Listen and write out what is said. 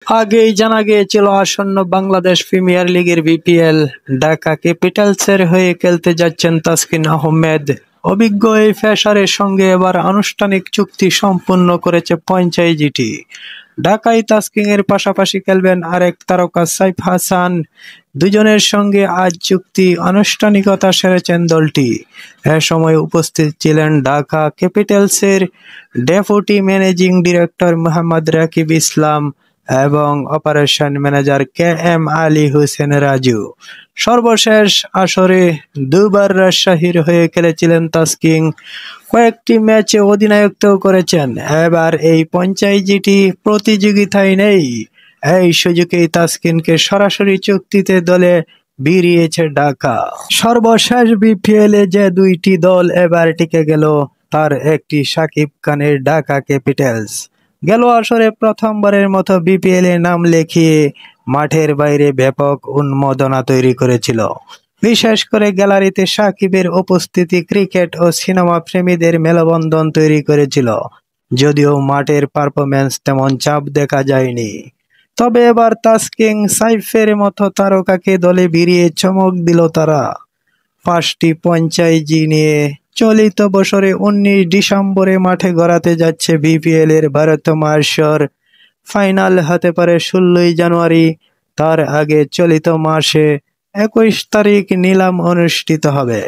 আগেই জানা গিয়েছিল আসন্ন বাংলাদেশ প্রিমিয়ার লিগের বিপিএল ঢাকা ক্যাপিটালসের হয়ে খেলতে যাচ্ছেন তাসকিন আহমেদ। অভিজ্ঞ এই পেসারের সঙ্গে এবার আনুষ্ঠানিক চুক্তি সম্পূর্ণ করেছে ফ্র্যাঞ্চাইজিটি। ঢাকায় তাসকিনের পাশাপাশি খেলবেন আরেক তারকা সাইফ হাসান। দুজনের সঙ্গে আজ চুক্তি আনুষ্ঠানিকতা সেরেছেন দলটি। এ সময় উপস্থিত ছিলেন ঢাকা ক্যাপিটালসের deputy managing director Mohammad Rakib Islam এবং operation manager KM Ali Hossain Raju. সর্বশেষ আসরে দুবার রাজশাহীর হয়ে খেলেছিলেন তাসকিন, কয়েকটি ম্যাচে অধিনায়কত্ব করেছেন। এবার এই ফ্র্যাঞ্চাইজিটি প্রতিযোগিতায় নেই, এই সুযোগেই তাসকিনকে সরাসরি চুক্তিতে দলে ভিড়িয়েছে ঢাকা। সর্বশেষ বিপিএলে যে দুইটি দল এবার টিকে গেল তার একটি শাকিব খানের ঢাকা ক্যাপিটালস। গেল আসরে প্রথমবারের মতো বিপিএলে নাম লেখিয়ে মাঠের বাইরে ব্যাপক উন্মাদনা তৈরি করেছিল। বিশেষ করে গ্যালারিতে সাকিবের উপস্থিতি ক্রিকেট ও সিনেমা প্রেমীদের মেলবন্ধন তৈরি করেছিল। যদিও মাঠের পারফরম্যান্স তেমন চাপ দেখা যায়নি, তবে এবার তাসকিন সাইফের মতো তারকাকে দলে ভিড়িয়ে চমক দিল তারা। 5টি ফ্র্যাঞ্চাইজি নিয়ে চলিত বছরে 19 ডিসেম্বরে মাঠে গড়াতে যাচ্ছে বিপিএল এর 12তম আসর। ফাইনাল হতে পারে 16ই জানুয়ারি। তার আগে চলিত মাসে 21 তারিখ নিলাম অনুষ্ঠিত হবে।